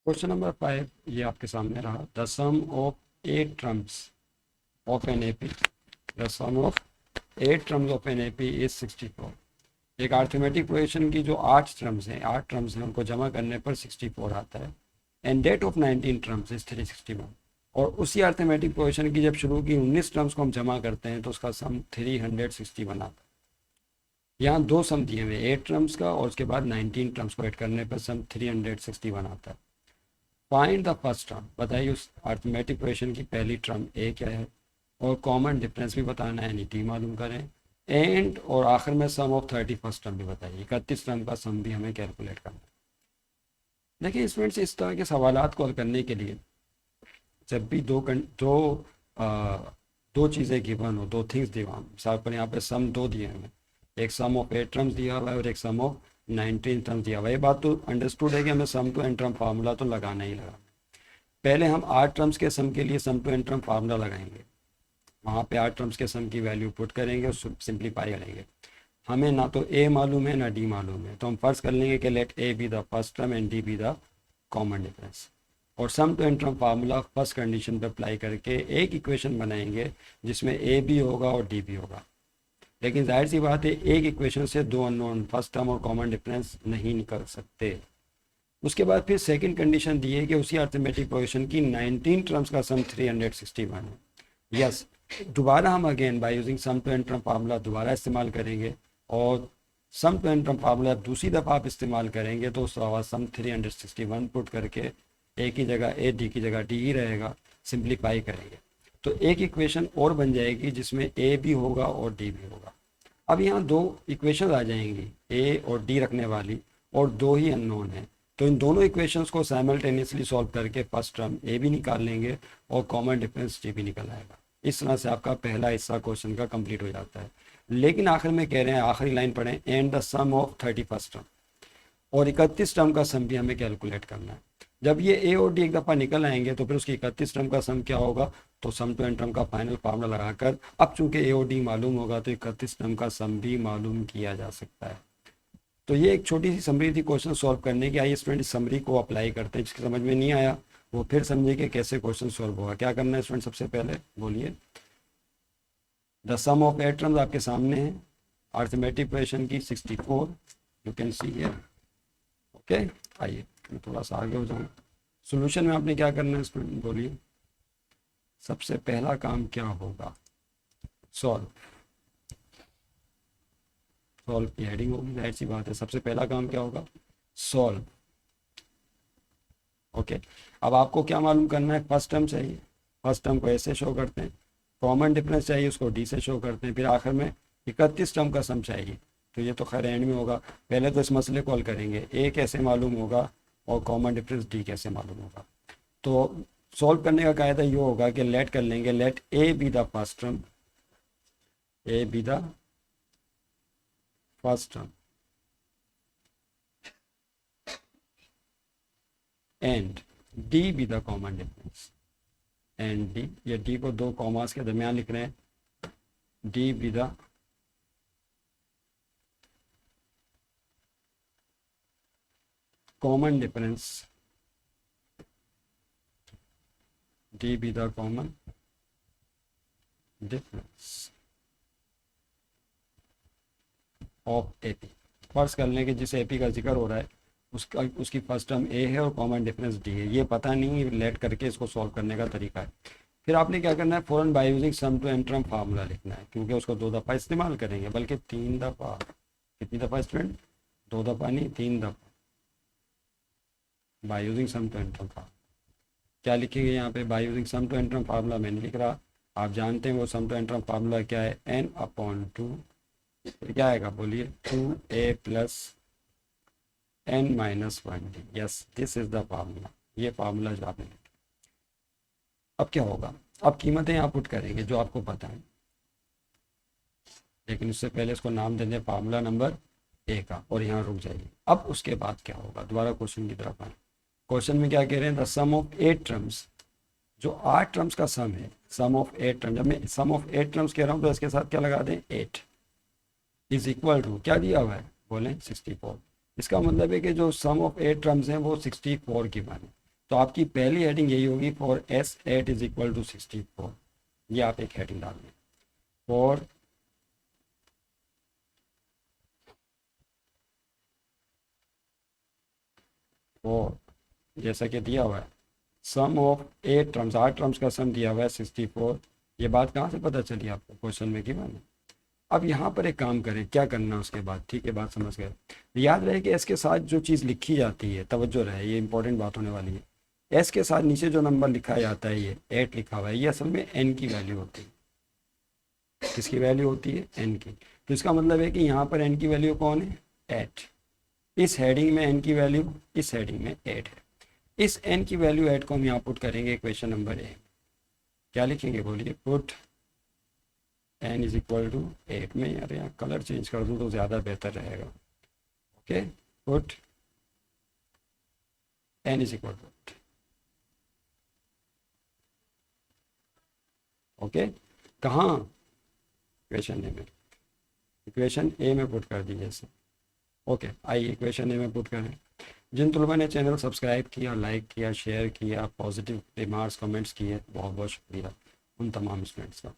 Question number 5 ये आपके सामने रहा। The sum of 8 terms of an AP, the sum of 8 terms of an AP is 64। एक arithmetic projection की जो 8 टर्म्स हैं उनको जमा करने पर 64 आता है। And that of 19 terms is 361। और उसी अर्थमेटिक प्रोजेक्शन की जब शुरू की 19 टर्म्स को हम जमा करते हैं तो उसका सम 361 आता है। यहाँ दो सम दिए हुए 8 टर्म्स का और उसके बाद 19 टर्म्स को ऐड करने पर सम 361 आता है। फाइंड द फर्स्ट टर्म, बताइए उस अर्थमेटिक प्रोजेक्शन की पहली टर्म ए क्या है, और कॉमन डिफरेंस भी बताना है, यानी टी मालूम करें। एंड और आखिर में सम ऑफ 31st टर्म भी बताइए, 31 टर्म का सम भी हमें कैलकुलेट करना है। देखिए स्टूडेंट्स, इस तरह के सवालात को हल करने के लिए जब भी दो चीज़ें गिवन हो, दो थिंग्स दिए हुआ, मिसाल पर यहाँ पे सम दो दिए हुए हैं, एक सम ऑफ 8 टर्म्स दिया हुआ है और एक सम ऑफ 19 टर्म्स दिया हुआ है। ये बात तो अंडरस्टूड है कि हमें सम टू एन टर्म फार्मूला तो लगाना ही लगाना। पहले हम 8 टर्म्स के सम के लिए सम टू एन टर्म फार्मूला लगाएंगे, वहाँ पे 8 टर्म्स के सम की वैल्यू पुट करेंगे और सिंप्लीफाई करेंगे। हमें ना तो ए मालूम है ना डी मालूम है, तो हम फर्ज कर लेंगे कि let A be the first term and D be the common difference. और sum to N term formula first condition पे अप्लाई करके एक इक्वेशन बनाएंगे जिसमें ए भी होगा और डी भी होगा। लेकिन जाहिर सी बात है एक इक्वेशन से दो अननोन फर्स्ट टर्म और कॉमन डिफरेंस नहीं निकल सकते। उसके बाद फिर सेकंड कंडीशन दी है कि उसी अर्थमेटिक प्रोजेक्शन की 19 टर्म्स का सम 361 है। यस, दोबारा हम again by using sum to N term formula दोबारा इस्तेमाल करेंगे, और sum to N term formula दूसरी दफ़ा आप इस्तेमाल करेंगे तो उस सम 361 पुट करके ए की जगह ए, डी की जगह डी ही रहेगा, सिंप्लीफाई करेंगे तो एक इक्वेशन और बन जाएगी जिसमें ए भी होगा और डी भी होगा। अब यहाँ दो इक्वेशन आ जाएंगी ए और डी रखने वाली, और दो ही अननोन है, तो इन दोनों इक्वेशंस को साइमल्टेनियसली सॉल्व करके फर्स्ट टर्म ए भी निकाल लेंगे और कॉमन डिफरेंस डी भी निकल आएगा। इस तरह से आपका पहला हिस्सा क्वेश्चन का कंप्लीट हो जाता है। लेकिन आखिर में कह रहे हैं, आखिरी लाइन पढ़ें, and the sum of 31st term, और 31 टर्म का सम भी हमें कैलकुलेट करना है। जब ये ए और डी एक दफ़ा निकल आएंगे तो फिर उसकी 31 टर्म का सम क्या होगा, तो सम टू एन टर्म का फाइनल फार्मूला लगाकर, अब चूंकि ए और डी मालूम होगा तो 31 टर्म का सम भी मालूम किया जा सकता है। तो ये एक छोटी सी समरी थी क्वेश्चन सॉल्व करने की। आइए स्टूडेंट इस समरी को अप्लाई करते हैं, जिसकी समझ में नहीं आया वो फिर समझिए कि कैसे क्वेश्चन सॉल्व होगा। क्या करना है स्टूडेंट, सबसे पहले बोलिए। द सम ऑफ 8 टर्म्स आपके सामने है, अर्थमेटिक प्रोजेक्शन की 64, you can see here. Okay, आइए मैं थोड़ा सा आगे हो जाऊँ। सोल्यूशन में आपने क्या करना है स्टूडेंट, बोलिए। सबसे पहला काम क्या होगा, सॉल्व। सॉल्व की हेडिंग होगी, जाहिर सी बात है। सबसे पहला काम क्या होगा, सॉल्व। ओके, अब आपको क्या मालूम करना है, फर्स्ट टर्म चाहिए, फर्स्ट टर्म को ऐसे शो करते हैं, कॉमन डिफरेंस चाहिए उसको डी से शो करते हैं, फिर आखिर में 31 टर्म का सम चाहिए। तो ये तो खैर एंड में होगा, पहले तो इस मसले को हल करेंगे, ए कैसे मालूम होगा और कॉमन डिफरेंस डी कैसे मालूम होगा। तो सॉल्व करने का कायदा ये होगा कि लेट कर लेंगे, let A be the first term, a be the first term and D be the common difference, and d, ये डी को दो कॉमास के दरमियान लिख रहे हैं, d be the common difference, d be the common difference of AP. फर्ज कर लें कि जिस एपी का जिक्र हो रहा है उसकी फर्स्ट टर्म ए है और कॉमन डिफरेंस डी है। ये पता नहीं, लेट करके इसको सॉल्व करने का तरीका है। फिर आपने क्या करना है, फ़ौरन by using sum to N term formula लिखना है, क्योंकि उसको दो दफ़ा इस्तेमाल करेंगे, बल्कि 3 दफ़ा। कितनी दफ़ा स्टूडेंट, 2 दफ़ा नहीं, 3 दफ़ा by using sum to N term formula. क्या लिखेंगे यहाँ पे, by using sum to N term formula मैं नहीं लिख रहा, आप जानते हैं वो sum to N term formula क्या है, n/2, क्या आएगा बोलिए, 2a plus n-1d। Yes, this is the formula, ये फार्मूला जो आपने लिखा। अब क्या होगा, अब कीमतें यहाँ पुट करेंगे जो आपको पता है, लेकिन उससे पहले इसको नाम दे दें फार्मूला नंबर ए का, और यहाँ रुक जाइए। अब उसके बाद क्या होगा, दोबारा क्वेश्चन की तरफ आए। क्वेश्चन में क्या कह रहे हैं, द सम ऑफ 8 टर्म्स, जो 8 टर्म्स का सम है, सम ऑफ 8 टर्म्स। जब मैं सम ऑफ 8 टर्म्स कह रहा हूँ तो इसके साथ क्या लगा दें, 8 इज इक्वल टू, क्या दिया हुआ है बोलें, 64। इसका मतलब है कि जो सम ऑफ 8 टर्म्स हैं वो 64 की बने। तो आपकी पहली हेडिंग यही होगी, for S8 is equal to 64। ये आप एक हेडिंग डाल दें, फॉर जैसा कि दिया हुआ है सम ऑफ 8 टर्म्स, 8 टर्म्स का सम दिया हुआ है 64। ये बात कहाँ से पता चली आपको, क्वेश्चन में गिवन है। अब यहाँ पर एक काम करें, क्या करना है उसके बाद, ठीक है बात समझ गए। याद रहे कि एस के साथ जो चीज़ लिखी जाती है, तवज्जो रहे, ये इंपॉर्टेंट बात होने वाली है। एस के साथ नीचे जो नंबर लिखा जाता है, ये 8 लिखा हुआ है, ये असल में एन की वैल्यू होती है। किसकी वैल्यू होती है, एन की। तो इसका मतलब है कि यहाँ पर एन की वैल्यू कौन है, 8। इस हेडिंग में एन की वैल्यू, इस हेडिंग में 8 है। इस एन की वैल्यू 8 को हम यहाँ पुट करेंगे क्वेश्चन नंबर ए। क्या लिखेंगे बोलिए, put n is equal to 8 में। यार यहाँ कलर चेंज कर दूँ तो ज़्यादा बेहतर रहेगा। Okay, put n is equal to, okay, कहाँ, इक्वेशन ए में, इक्वेशन ए में पुट कर दीजिए इसे। ओके, आइए इक्वेशन ए में पुट करें। जिन तलबा ने चैनल सब्सक्राइब किया, लाइक किया, शेयर किया, पॉजिटिव रिमार्क्स कमेंट्स किए, बहुत बहुत शुक्रिया उन तमाम स्टूडेंट्स का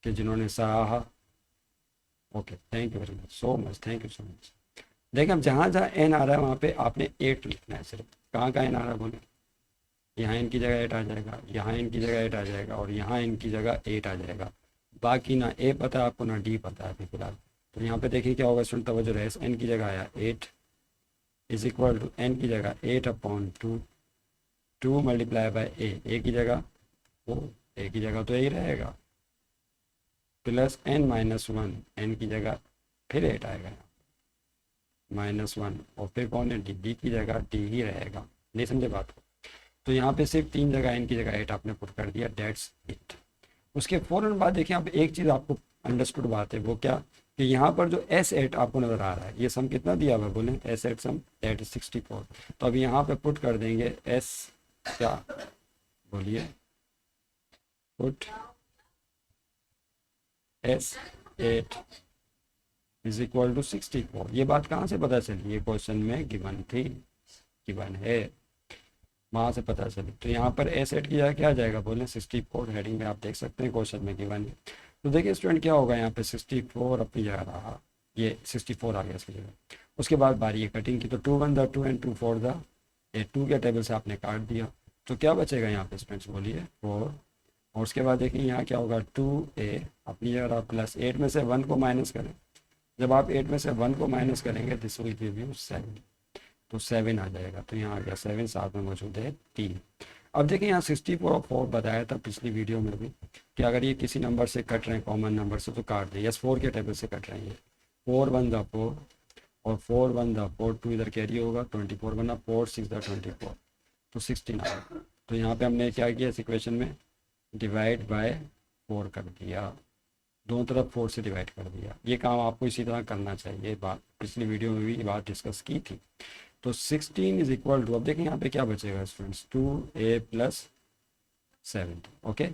कि जिन्होंने सराहा। Okay, thank you very much, so much, thank you so much. देखिए अब जहाँ जहाँ एन आ रहा है वहाँ पे आपने 8 लिखना है सिर्फ। कहाँ कहाँ एन आ रहा है बोले, यहाँ एन की जगह 8 आ जाएगा, यहाँ एन की जगह 8 आ जाएगा, और यहाँ एन की जगह 8 आ जाएगा। बाकी ना ए पता है आपको, ना डी पता है अभी फिलहाल। तो यहाँ पे देखिए क्या होगा स्टूडेंट, तवज्जो रहे, एन की जगह आया 8 इज इक्वल टू एन की जगह 8/2, 2 मल्टीप्लाई बाय ए की जगह 4, ए की जगह तो यही रहेगा, प्लस एन माइनस 1, एन की जगह फिर 8 आएगा -1, और फिर कौन है, डी की जगह डी ही रहेगा। नहीं समझे बात को। तो यहाँ पे सिर्फ 3 जगह एन की जगह 8 आपने पुट कर दिया, डेट्स इट। उसके फ़ौरन बाद देखिए आप एक चीज़ आपको अंडरस्टूड बात है, वो क्या कि यहाँ पर जो S8 आपको नज़र आ रहा है, ये सम कितना दिया हुआ है बोले, S8 सम दैट इज 64। तो अब यहाँ पे पुट कर देंगे एस, क्या बोलिए, put S8 is equal to 64। ये बात कहाँ से पता चली, ये क्वेश्चन में गिवन थी, गिवन है, वहाँ से पता चली। तो यहाँ पर S8 की जगह क्या आ जाएगा बोले, 64। हेडिंग में आप देख सकते हैं क्वेश्चन में गिवन है। तो देखिए स्टूडेंट क्या होगा, यहाँ पे 64 अपनी जगह रहा, ये 64 आ गया इसकी जगह। उसके बाद बारी है कटिंग की, तो 2 1 द 2 एंड 2 4 द 2 के टेबल से आपने काट दिया। तो क्या बचेगा यहाँ पे स्टूडेंट्स बोलिए, 4। और उसके बाद देखिए यहाँ क्या होगा, 2a अपनी जगह प्लस 8 में से 1 को माइनस करें। जब आप 8 में से 1 को माइनस करेंगे दिस विल गिव यू 7, तो 7 आ जाएगा। तो यहाँ आ गया 7, साथ में मौजूद है 3। अब देखिए यहाँ 64 और 4 बताया था पिछली वीडियो में भी कि अगर ये किसी नंबर से कट रहे हैं, कॉमन नंबर से, तो काट दें। यस 4 के टेबल से कट रहे हैं, 4 1 द 4 और 4 1 द 4, 2 इधर कैरी होगा, 24 बना, 4 6 द 24, तो 16 आएगा। तो यहाँ पे हमने क्या किया, इस इक्वेशन में डिवाइड बाय 4 कर दिया, दोनों तरफ 4 से डिवाइड कर दिया। ये काम आपको इसी तरह करना चाहिए, बात पिछली वीडियो में भी ये बात डिस्कस की थी। तो 16 इज इक्वल टू, अब देखें यहाँ पे क्या बचेगा स्टूडेंट्स, 2a + 7। ओके,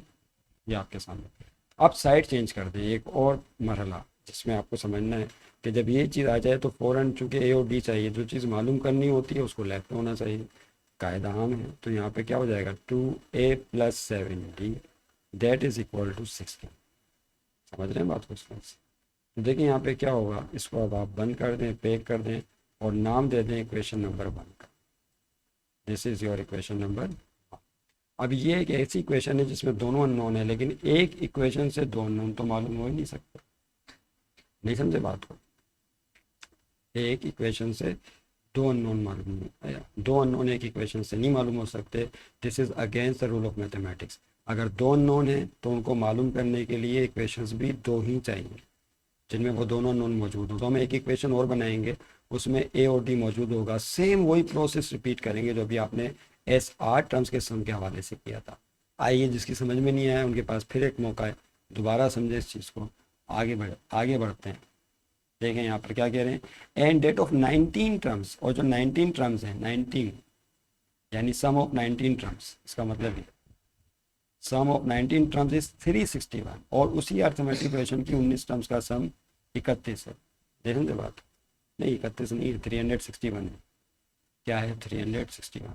ये आपके सामने। अब साइड चेंज कर दें, एक और मरहला जिसमें आपको समझना है कि जब ये चीज़ आ जाए तो फ़ौरन, चूँकि ए और डी चाहिए, जो चीज़ मालूम करनी होती है उसको लेफ्ट होना चाहिए, कायदा आम है। तो यहाँ पे क्या हो जाएगा, 2a + 7d that is equal to 16। समझ रहे हैं बात को स्टूडेंट्स। तो देखिए यहाँ पे क्या होगा, इसको अब आप बंद कर दें, पैक कर दें, और नाम दे दें इक्वेशन नंबर 1 का। This is your equation number. अब ये एक ऐसी इक्वेशन है जिसमें दोनों अननोन है, लेकिन एक इक्वेशन से 2 अननोन तो मालूम हो ही नहीं सकते। नहीं समझे बात को, एक इक्वेशन से 2 अननोन मालूम नहीं, 2 अननोन एक इक्वेशन से नहीं मालूम हो सकते। This is against the rule of mathematics. अगर 2 अननोन है तो उनको मालूम करने के लिए इक्वेशंस भी 2 ही चाहिए जिनमें वो दोनों नॉन मौजूद हो। तो हम एक इक्वेशन और बनाएंगे, उसमें ए और डी मौजूद होगा, सेम वही प्रोसेस रिपीट करेंगे जो अभी आपने S8 टर्म्स के सम के हवाले से किया था। आइए जिसकी समझ में नहीं आया उनके पास फिर एक मौका है, दोबारा समझे इस चीज़ को। आगे बढ़ते हैं। देखें यहाँ पर क्या कह रहे हैं, एंड डेट ऑफ 19 टर्म्स, और जो 19 टर्म्स हैं, 19 यानी सम ऑफ 19 टर्म्स, इसका मतलब है सम ऑफ 19 टर्म्स इज 361, और उसी अर्थमेटिक इक्वेशन की 19 टर्म्स का सम 31 है। देखें तो बात नहीं, 31 नहीं, 361 है। क्या है, 361।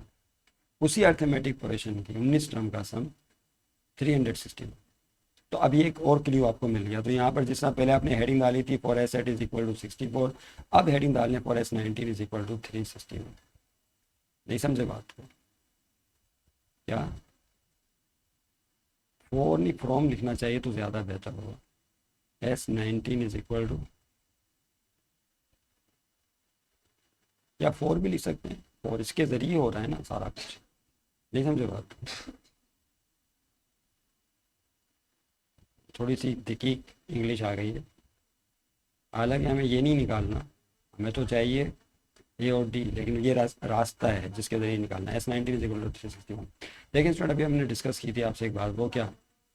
उसी अर्थमेटिक प्रोग्रेशन की 19 टर्म का सम 360। तो अभी एक और क्ल्यू आपको मिल गया। तो यहाँ पर जिस तरह पहले आपने हेडिंग डाली थी for S eight is equal to 64, अब हेडिंग डालने for S 19 is equal to 361। नहीं समझे बात को? क्या फॉर नहीं फ्रॉम लिखना चाहिए तो ज़्यादा बेहतर होगा। एस 19 इज इक्वल टू, या फोर भी लिख सकते हैं, और इसके ज़रिए हो रहा है ना सारा कुछ। नहीं समझे बात? थोड़ी सी दिखी इंग्लिश आ गई है। हालांकि हमें ये नहीं निकालना, हमें तो चाहिए ए और डी, लेकिन ये रास्ता है जिसके ज़रिए निकालना है। S19 is equal to 361। लेकिन स्टूडेंट अभी हमने डिस्कस की थी आपसे एक बात, वो क्या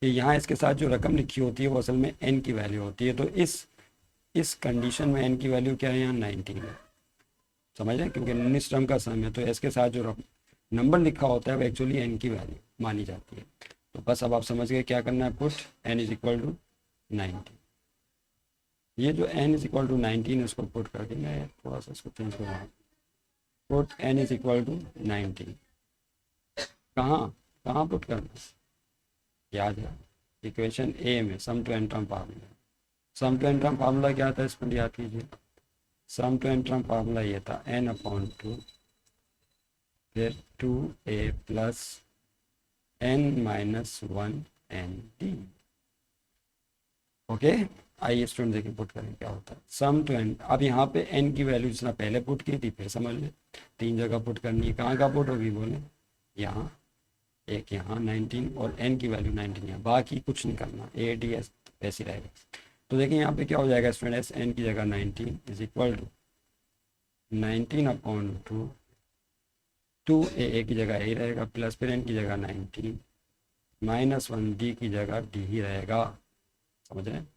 कि यहाँ इसके साथ जो रकम लिखी होती है वो असल में n की वैल्यू होती है। तो इस कंडीशन में n की वैल्यू क्या है, यहाँ 19 है। समझ रहे हैं? क्योंकि 19 टर्म का सम है, तो s के साथ जो नंबर लिखा होता है वो एक्चुअली n की वैल्यू मानी जाती है। तो बस अब आप समझ गए क्या करना है, put n is equal to 19। ये जो n इज इक्वल टू 19 उसको पुट कर देंगे, मैं थोड़ा सा इसको चेंज कर रहा हूँ। Put n is equal to 19 कहाँ कहाँ पुट करना है, याद है इक्वेशन ए में, sum to N term formula. Sum to N term formula क्या था इसमें याद कीजिए। Sum to N term formula ये था n/2 फिर 2a plus n-1 n d। Okay, आइए स्टूडेंट देखिए पुट करें क्या होता है। सम टू एन, अब यहाँ पे n की वैल्यू जितना पहले पुट की थी फिर समझ लें, 3 जगह पुट करनी है। कहाँ पुट होगी बोले, यहाँ एक, यहाँ 19 और n की वैल्यू 19 है, बाकी कुछ नहीं करना, ए डी एस ऐसे रहेगा। तो देखिए यहाँ पे क्या हो जाएगा स्टूडेंट, एस n की जगह 19 इज इक्वल टू 19/2, 2a की जगह a रहेगा प्लस फिर n की जगह 19 -1 d की जगह d ही रहेगा। समझ रहे हैं?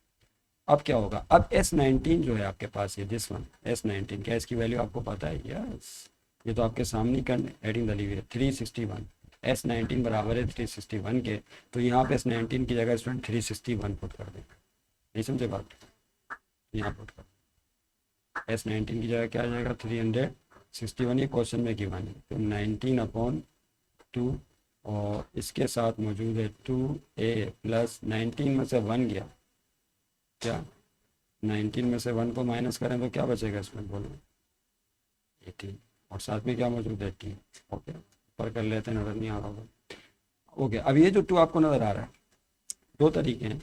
अब क्या होगा, अब S19 जो है आपके पास, ये दिस वन S19, क्या इसकी वैल्यू आपको पता है? यस, ये तो आपके सामने कर हेडिंग डली हुई है 361। S19 बराबर है 361 के, तो यहाँ पे S19 की जगह स्टूडेंट 361 पुट कर देंगे। नहीं समझे बात? यहाँ पुट कर S19 की जगह क्या आ जाएगा 361, ये क्वेश्चन में गिवन है, तो 19/2 और इसके साथ मौजूद है 2a प्लस 19 में से 1 गया, क्या 19 में से 1 को माइनस करें तो क्या बचेगा इसमें बोलो, 18, और साथ में क्या मौजूद है t। ओके, ऊपर कर लेते हैं, नज़र नहीं आ रहा होगा। ओके, अब ये जो 2 आपको नज़र आ रहा है, दो तरीके हैं,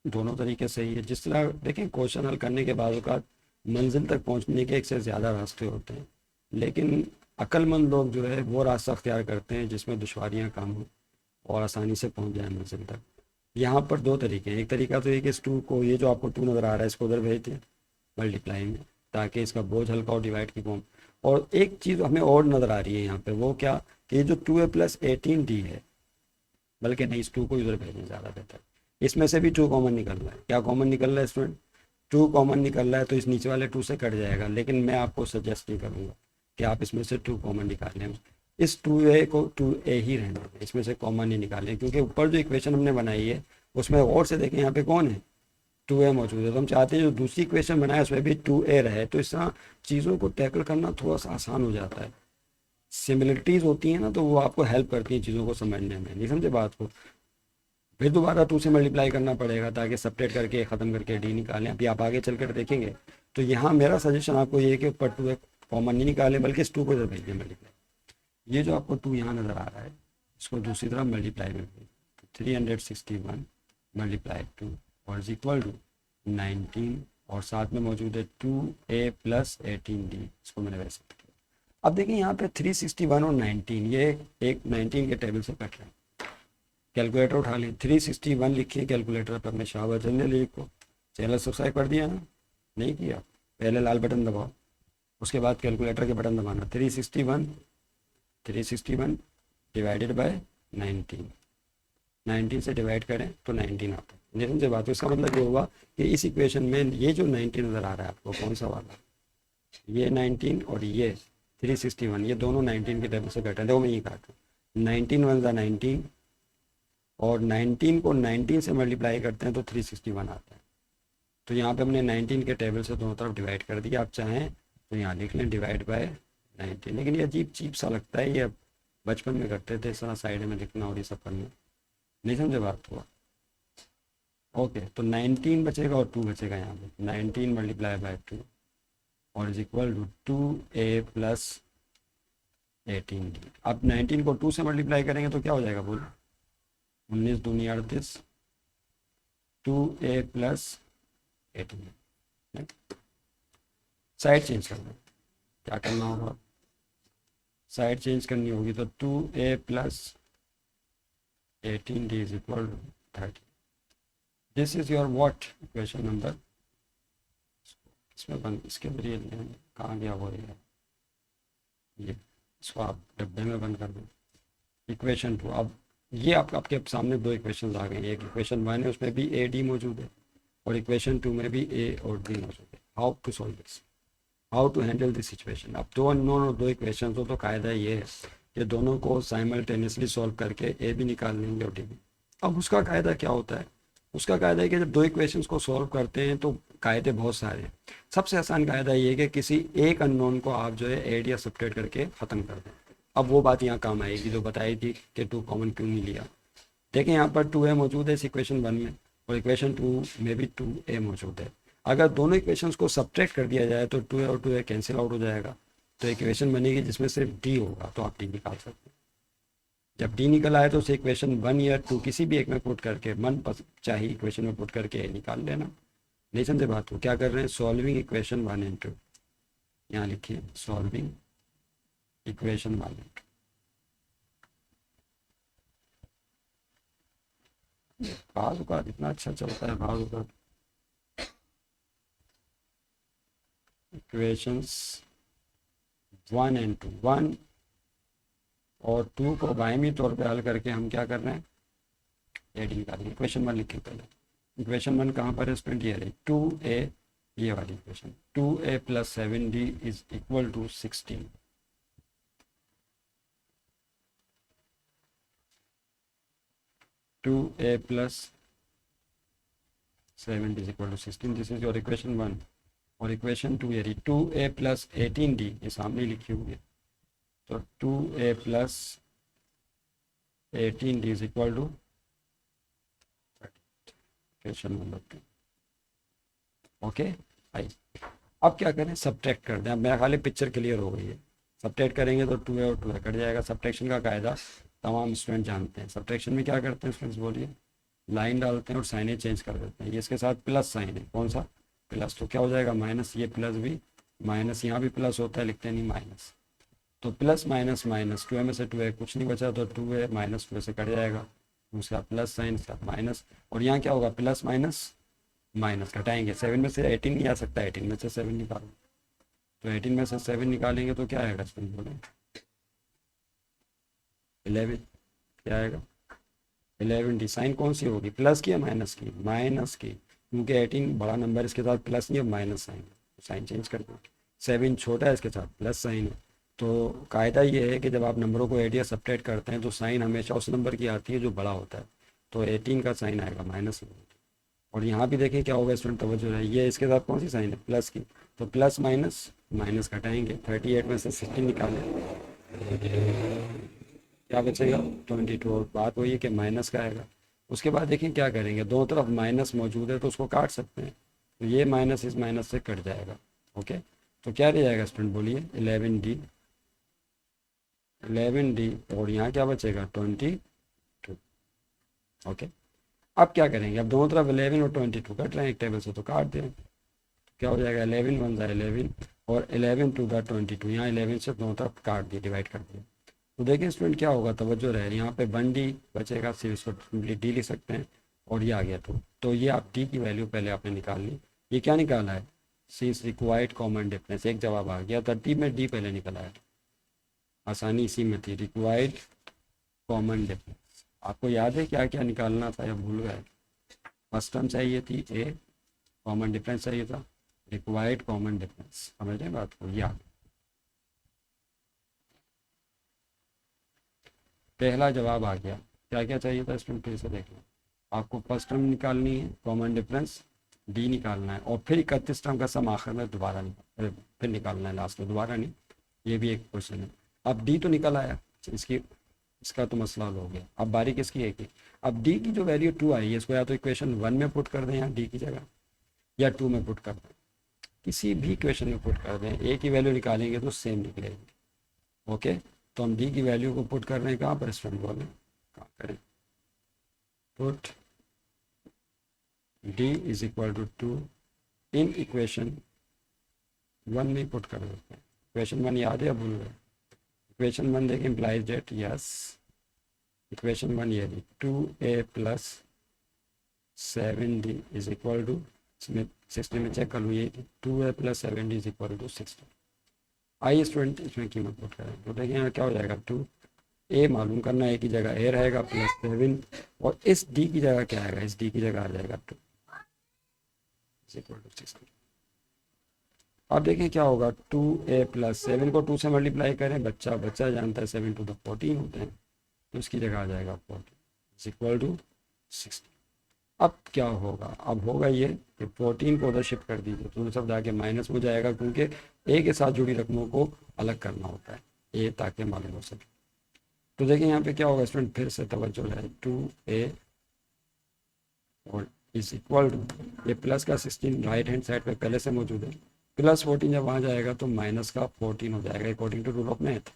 दोनों तरीके सही है। जिस तरह देखें क्वेश्चन हल करने के बाद मंजिल तक पहुंचने के एक से ज़्यादा रास्ते होते हैं, लेकिन अक्लमंद लोग जो है वो रास्ता अख्तियार करते हैं जिसमें दुश्वारियाँ कम हो और आसानी से पहुंच जाए मंजिल तक। यहाँ पर दो तरीके हैं, एक तरीका तो ये कि इस 2 को, ये जो आपको 2 नज़र आ रहा है, इसको उधर भेज दें मल्टीप्लाई में, ताकि इसका बोझ हल्का और डिवाइड की फॉर्म। और एक चीज़ हमें और नज़र आ रही है यहाँ पे, वो क्या कि ये जो 2a प्लस 18d है, बल्कि नहीं, इस 2 को इधर भेजें ज़्यादा बेहतर। इसमें से भी 2 कॉमन निकल रहा है। क्या कॉमन निकल रहा है स्टूडेंट? 2 कॉमन निकल रहा है, तो इस नीचे वाले 2 से कट जाएगा, लेकिन मैं आपको सजेस्ट नहीं करूँगा कि आप इसमें से 2 कॉमन निकालें। इस 2a को 2a ही रहने दें, इसमें से कॉमन नहीं निकालें, क्योंकि ऊपर जो इक्वेशन हमने बनाई है उसमें और से देखें यहाँ पे कौन है, 2a मौजूद है। तो हम चाहते हैं जो दूसरी इक्वेशन बनाए उसमें भी 2a रहे, तो इस तरह चीज़ों को टैकल करना थोड़ा सा आसान हो जाता है। सिमिलरिटीज़ होती हैं ना, तो वो आपको हेल्प करती हैं चीज़ों को समझने में। नहीं समझे बात को? फिर दोबारा 2 से मल्टीप्लाई करना पड़ेगा ताकि सेपरेट करके ख़त्म करके d निकालें। अभी आप आगे चल कर देखेंगे। तो यहाँ मेरा सजेशन आपको ये है कि ऊपर 2 कॉमन नहीं निकालें, बल्कि इस 2 को इधर भेजिए मल्टीप्लाई। ये जो आपको 2 यहाँ नज़र आ रहा है, इसको दूसरी तरफ मल्टीप्लाई में भेजिए, 361 मल्टीप्लाई 2 और इज इक्वल टू 19, और साथ में मौजूद है 2a प्लस 18d, इसको मैंने वैसे किया। अब देखिए यहाँ पे 361 और 19, ये एक 19 के टेबल से कट रहे हैं। कैलकुलेटर उठा लें, 361 लिखिए कैलकुलेटर पर, अपने शाबाश जल्दी लिखो। चैनल सब्सक्राइब कर दिया ना? नहीं किया? पहले लाल बटन दबाओ, उसके बाद कैलकुलेटर के बटन दबाना। 361 डिवाइडेड बाय 19 से डिवाइड करें तो 19 आता है। लेकिन जब बात, इसका मतलब ये हुआ कि इस इक्वेशन में ये जो 19 नज़र आ रहा है आपको, कौन सा वाला, ये 19 और ये 361, ये दोनों 19 के टेबल से कट हैं। देखो मैं ये काटूँ, 19 1 ज़ा 19, और 19 को 19 से मल्टीप्लाई करते हैं तो 361 आता है। तो यहाँ पे हमने 19 के टेबल से दोनों तरफ डिवाइड कर दिया। आप चाहें तो यहाँ लिख लें डिवाइड बाय 19, लेकिन ये अजीब चीप सा लगता है, ये बचपन में करते थे इस तरह साइड में लिखना और ये सब करना। नहीं समझे बात हुआ? ओके, तो 19 बचेगा और 2 बचेगा यहाँ पे, 19 मल्टीप्लाई बाई 2 और is equal to 2a plus 18d। अब 19 को 2 से मल्टीप्लाई करेंगे तो क्या हो जाएगा बोलो? 19 दूनी 38, 2a प्लस 18। साइड चेंज करना है, क्या करना होगा? साइड चेंज करनी होगी, तो 2a plus 18d is equal to 30। This is your what equation number, इसमें बंद, इसके जरिए कहाँ गया वो ये, इसको आप डब्बे में बंद कर दो। इक्वेशन 2, अब ये आपके सामने दो इक्वेशन आ गई। एक इक्वेशन 1 है, उसमें भी ए डी मौजूद है, और इक्वेशन 2 में भी ए और डी मौजूद है। How to solve this, how to handle this situation? अब दो अननोन और दो इक्वेशन हो, तो कायदा ये है कि दोनों को साइमल्टेनियसली सॉल्व करके ए भी निकाल लेंगे और डी भी। अब उसका कायदा क्या होता है? उसका कायदा है कि जब दो इक्वेशंस को सॉल्व करते हैं तो कायदे बहुत सारे हैं। सबसे आसान कायदा ये है कि किसी एक अननोन को आप जो है ऐड या सब्ट्रैक्ट करके ख़त्म कर दें। अब वो बात यहाँ काम आएगी जो बताई थी कि 2 कॉमन क्यों नहीं लिया। देखें यहाँ पर 2a मौजूद है इस इक्वेशन 1 में, और इक्वेशन 2 में भी 2a मौजूद है। अगर दोनों इक्वेशंस को सब्ट्रैक्ट कर दिया जाए तो 2a और 2a कैंसिल आउट हो जाएगा, तो इक्वेशन बनेगी जिसमें सिर्फ d होगा, तो आप d निकाल सकते हैं। जब d निकल आए तो उसे इक्वेशन 1 या 2 किसी भी एक में पुट करके, मन चाहिए इक्वेशन में पुट करके a निकाल लेना। नहीं समझे बात को? क्या कर रहे हैं? सॉल्विंग इक्वेशन 1 एंड 2, यहाँ लिखिए सॉल्विंग इक्वेशन 1 एंड 2। बाजू का इतना अच्छा चलता है, बाजू का इक्वेशंस 1 एंड 2, 1 और 2 को बायमी तौर पे हल करके हम क्या कर रहे हैं? एड निकालेंगे। इक्वेशन 1 लिखिए पहले। इक्वेशन 1 कहाँ पर है स्टूडेंट? ये रही 2a, ये वाली equation 2a plus 7d is equal to 16। Two a plus 7d is equal to 16। This is your equation 1। और इक्वेशन 2 ये रही 2a प्लस 18d, ये सामने लिखी हुई है, तो 2a plus 18d is equal to equation number 2। Okay भाई, अब क्या करें? सब्ट्रैक्ट कर दें। अब मेरा खाली पिक्चर क्लियर हो गई है। सब्ट्रैक्ट करेंगे तो 2a और 2a कट जाएगा। सब्ट्रैक्शन का कायदा तमाम स्टूडेंट जानते हैं। सब्ट्रैक्शन में क्या करते हैं स्टूडेंट्स बोलिए? लाइन डालते हैं और साइनेज चेंज कर देते हैं। ये इसके साथ प्लस साइन है, कौन सा? प्लस, तो क्या हो जाएगा? माइनस, ये प्लस भी माइनस, यहाँ भी प्लस होता है, लिखते नहीं माइनस, तो प्लस माइनस माइनस, 2a में से 2a कुछ नहीं बचा, तो 2a माइनस 2a से कट जाएगा, उसका प्लस साइन, इसका माइनस, और यहाँ क्या होगा? प्लस माइनस माइनस, घटाएंगे। 7 में से 18 नहीं आ सकता, 18 में से 7 निकालो, तो 18 में से 7 निकालेंगे तो क्या आएगा स्टूडेंट बोले? 11। क्या आएगा? 11d। साइन कौन सी होगी? प्लस की या माइनस की? माइनस की, क्योंकि 18 बड़ा नंबर, इसके साथ प्लस नहीं है, माइनस साइन, साइन चेंज कर देंगे। 7 छोटा है, इसके साथ प्लस साइन है। तो कायदा ये है कि जब आप नंबरों को ऐड या सब्ट्रैक्ट करते हैं तो साइन हमेशा उस नंबर की आती है जो बड़ा होता है, तो 18 का साइन आएगा माइनस। और यहाँ भी देखें क्या होगा स्टूडेंट, तवज्जो है, ये इसके साथ कौन सी साइन है? प्लस की, तो प्लस माइनस माइनस घटाएंगे। 38 में से 16 निकालें, क्या बचेगा? 22। और बात वही है कि माइनस का आएगा। उसके बाद देखें क्या करेंगे, दोनों तरफ माइनस मौजूद है तो उसको काट सकते हैं, तो ये माइनस इस माइनस से कट जाएगा। ओके, तो क्या रह जाएगा स्टूडेंट बोलिए? 11d, 11d, और यहाँ क्या बचेगा? 22। ओके, अब क्या करेंगे? अब दोनों तरफ 11 और 22 कट रहे हैं एक टेबल से, तो काट दें। क्या हो जाएगा? 11 1 ज़ा 11 और 11 2 ज़ा 22, यहाँ 11 से दोनों तरफ काट दिए, डिवाइड कर दिया। तो देखिए स्टूडेंट क्या होगा, तवज्जो रहे, यहाँ पे 1d बचेगा, सिर्फ इसको सिंपली d लिख सकते हैं, और ये आ गया 2। तो ये आप d की वैल्यू पहले आपने निकाल ली। ये क्या निकाला है? सी इज रिक्वायर्ड कॉमन डिफरेंस, एक जवाब आ गया। 30 में d पहले निकला है, आसानी इसी में थी, रिक्वायर्ड कॉमन डिफरेंस। आपको याद है क्या क्या निकालना था या भूल गए? फर्स्ट टर्म चाहिए थी a, कॉमन डिफरेंस चाहिए था, रिक्वायर्ड कॉमन डिफरेंस। समझ रहे बात को? याद, पहला जवाब आ गया। क्या क्या चाहिए था स्टूडेंट? फिर से देख लो, आपको फर्स्ट टर्म निकालनी है, कॉमन डिफरेंस, डी निकालना है, और फिर 31 टर्म का सम आखिर में दोबारा फिर निकालना है, लास्ट में, दोबारा नहीं, ये भी एक क्वेश्चन है। अब डी तो निकल आया, इसकी इसका तो मसला हल हो गया। अब बारी किसकी है कि अब डी की जो वैल्यू 2 आई है इसको या तो इक्वेशन 1 में पुट कर दें या डी की जगह, या 2 में पुट कर दें, किसी भी इक्वेशन में पुट कर दें, ए की वैल्यू निकालेंगे तो सेम निकलेगी। ओके, तो हम डी की वैल्यू को पुट कर रहे हैं कहाँ पर, स्टूडेंट बोलें कहाँ करें, put d is equal to 2 in equation 1 में पुट कर देते हैं। इक्वेशन 1 याद है या भूल गए? इक्वेशन 1 देखिए इम्प्लाइज डेट, यस इक्वेशन 1 ये 2a plus 7d is equal to, इसमें 60 में चेक कर लूँ, ये 2a plus 7d is equal to 60। आइए स्टूडेंट इसमें कीमत पुट करें तो देखिए यहाँ क्या हो जाएगा, 2a मालूम करना है, a की जगह a रहेगा प्लस 7 और इस d की जगह क्या आएगा, इस d की जगह आ जाएगा 2 इज इक्वल टू 60। अब देखें क्या होगा, 2a प्लस 7 को 2 से मल्टीप्लाई करें, बच्चा बच्चा जानता है 7 टू द 14 होते हैं, तो इसकी जगह आ जाएगा 14 इज इक्वल टू 60। अब क्या होगा, अब होगा ये कि 14 को उधर शिफ्ट कर दीजिए तो सब जाके माइनस हो जाएगा, क्योंकि ए के साथ जुड़ी रकमों को अलग करना होता है ए ताकि मालूम हो सके। तो देखिए यहाँ पे क्या होगा स्टूडेंट, फिर से तवज्जो है, 2a और इज इक्वल टू, ये प्लस का 16 राइट हैंड साइड पे पहले से मौजूद है, प्लस 14 जब वहाँ जाएगा तो माइनस का 14 हो जाएगा according to rule of math.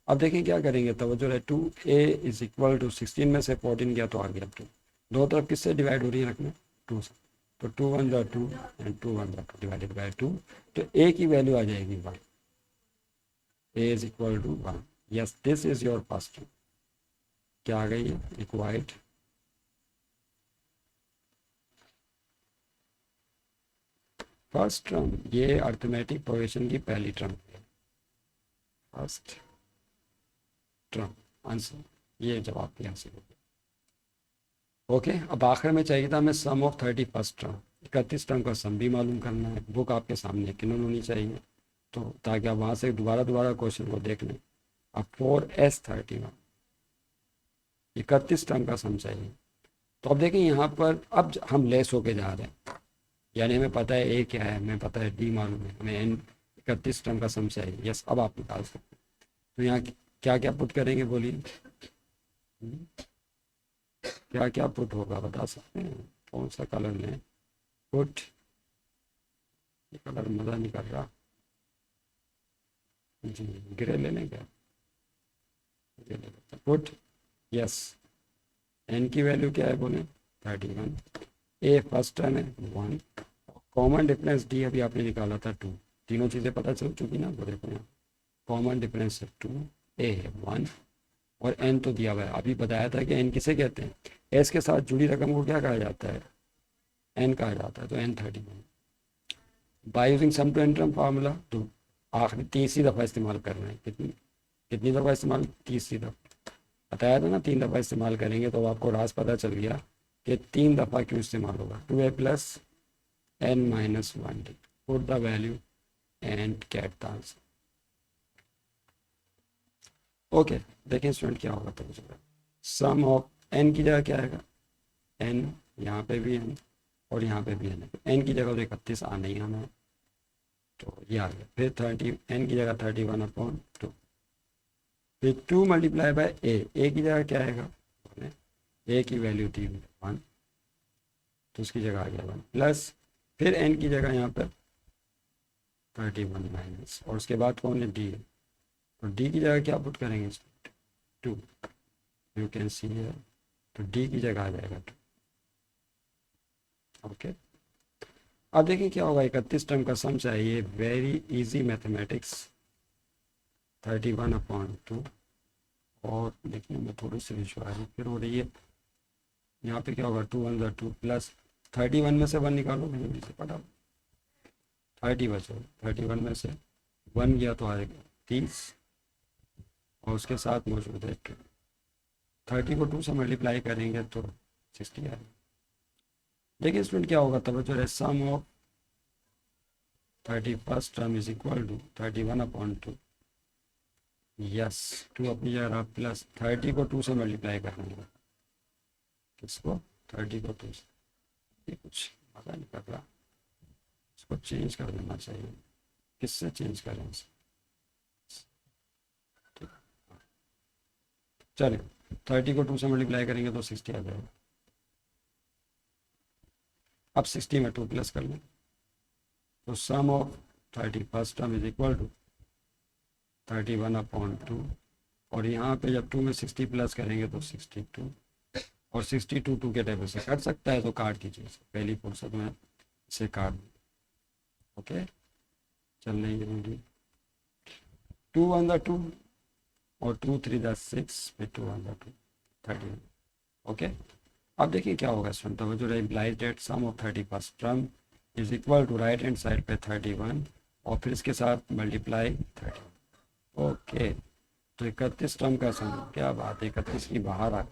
अब देखिए क्या करेंगे, तवज्जो है, 2a इज इक्वल टू 16 में से 14 गया तो आ गया 2, दो तरफ किससे डिवाइड हो रही है रकमें, 2 से, तो 2 1 जा 2 एंड 2 1 जा 2 डिवाइडेड बाय 2, तो a की वैल्यू आ जाएगी 1, a is equal to 1। Yes this is your first term, क्या आ गई है, रिक्वायर्ड फर्स्ट टर्म, ये अर्थमेटिक प्रोग्रेशन की पहली टर्म है, फर्स्ट टर्म आंसर, ये जवाब भी हासिल हो गया। ओके, अब आखिर में चाहिए था हमें सम ऑफ 31 टर्म, 31 टर्म का सम भी मालूम करना है। बुक आपके सामने यकीनन होनी चाहिए, तो ताकि आप वहाँ से दोबारा क्वेश्चन को देख लें। अब 4s31 31 टर्म का सम चाहिए, तो अब देखें यहाँ पर अब हम लेस होके जा रहे हैं, यानी हमें पता है ए क्या है, हमें पता है डी मालूम है, हमें एन 31 टर्म का सम चाहिए। यस अब आप निकाल सकते हैं, तो यहाँ क्या क्या पुट करेंगे बोलिए, क्या क्या पुट होगा बता सकते हैं, कौन सा कलर में पुट, ये कलर मज़ा नहीं कर रहा जी, ग्रे ले लें क्या, ये ले लेते हैं पुट, यस एन की वैल्यू क्या है बोले 31, ए फर्स्ट टर्म है 1, कॉमन डिफरेंस डी अभी आपने निकाला था 2, तीनों चीज़ें पता चल चुकी ना, वो देखो यहाँ कॉमन डिफरेंस है 2, ए है 1 और एन तो दिया हुआ है, अभी बताया था कि एन किसे कहते हैं, एस के साथ जुड़ी रकम को क्या कहा जाता है, एन कहा जाता है, तो n 31 by using sum to N term formula, तो आखिरी तीसरी दफ़ा इस्तेमाल कर रहे हैं, कितनी कितनी दफ़ा इस्तेमाल, तीसरी दफ़ा, बताया था ना 3 दफ़ा इस्तेमाल करेंगे, तो आपको राज पता चल गया कि 3 दफ़ा क्यों इस्तेमाल होगा, 2a plus n minus 1d, put the value and get the answer. Okay, देखें स्टूडेंट क्या होगा, तो सम ऑफ n की जगह क्या आएगा, n यहाँ पे भी n और यहाँ पे भी n है, n की जगह तो 31 आना ही आना है, तो ये आ गया, फिर 30 n की जगह 31/2, फिर 2 मल्टीप्लाई बाय a की जगह क्या आएगा, a की वैल्यू थी 1, तो उसकी जगह आ गया 1 प्लस, फिर n की जगह यहाँ पर 31 माइनस, और उसके बाद कौन है d, तो d की जगह क्या पुट करेंगे 2, यू कैन सी है, तो d की जगह आ जाएगा 2। ओके, अब देखिए क्या होगा, 31 टर्म का सम चाहिए, वेरी इजी मैथमेटिक्स, 31/2, और देखने में थोड़ी सी दुश्वारी फिर हो रही है, यहाँ पे क्या होगा 2 1 जा 2 प्लस 31 में से 1 निकालो, जल्दी से पढ़ा, 30 बचो, 31 में से 1 गया तो आएगा 30, और उसके साथ मौजूद है 2, 30 को 2 से मल्टीप्लाई करेंगे तो 60 आएगा। देखिए स्टूडेंट क्या होगा, तब जो sum of 31 term is equal to 31/2, yes 2 अपनी जगह प्लस 30 को 2 से मल्टीप्लाई करना होगा, किसको 30 को 2 से, ये कुछ पता नहीं कर रहा, इसको चेंज कर देना चाहिए, किससे चेंज करें इसे, चलिए 30 को 2 से मल्टीप्लाई करेंगे तो 60 आ जाएगा। अब 60 में 2 प्लस कर लें तो sum of 30 first term is equal to 31/2, और यहाँ पे जब 2 में 60 प्लस करेंगे तो 62, और 62 2 के टेबल से कट सकता है तो काट दीजिए इसे, पहली फुर्सत में इसे काट दें। ओके, चल रही है 2 1 2 और 2 3 6 फिर 2 1 2 31। ओके, अब देखिए क्या होगा स्टूडेंट, तो जो implies that sum of 31st term is equal to right hand side पे 31 और फिर इसके साथ मल्टीप्लाई 30। ओके, तो 31 टर्म का सम, क्या बात है, 31 की बाहर आ गई।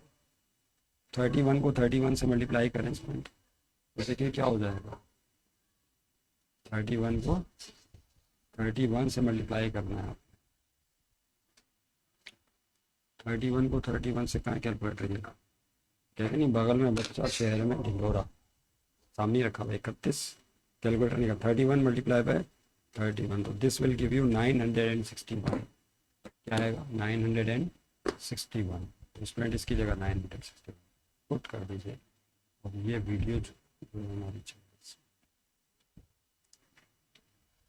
31 को 31 से मल्टीप्लाई करें स्टूडेंट, तो देखिए क्या हो जाएगा, 31 को 31 से मल्टीप्लाई करना है आप। 31 को 31 से कहाँ कैलकुलेट रहिएगा, कहते नहीं बगल में बच्चा शहर में ढिंढोरा, सामने रखा हुआ 31 कैलकुलेटर निकाल 31 मल्टीप्लाई बाय 31, तो दिस विल गिव यू 961। क्या आएगा 961, तो स्टूडेंट इसकी जगह 961 पुट कर दीजिए। और ये वीडियो जो हमारी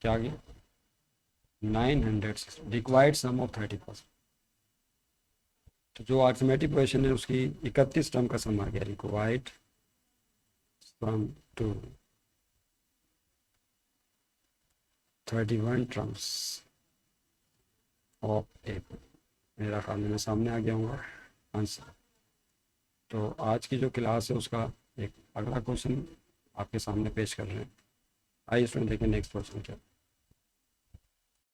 क्या आ गया 960 रिक्वायर्ड सम ऑफ 31st, तो जो अर्थमेटिक क्वेश्चन है उसकी 31 टर्म का सम आ गया, required sum to 31 terms of a, मेरा काम मेरे सामने आ गया होगा आंसर। तो आज की जो क्लास है उसका एक अगला क्वेश्चन आपके सामने पेश कर रहे हैं। आइए स्टूडेंट देखें नेक्स्ट क्वेश्चन क्या।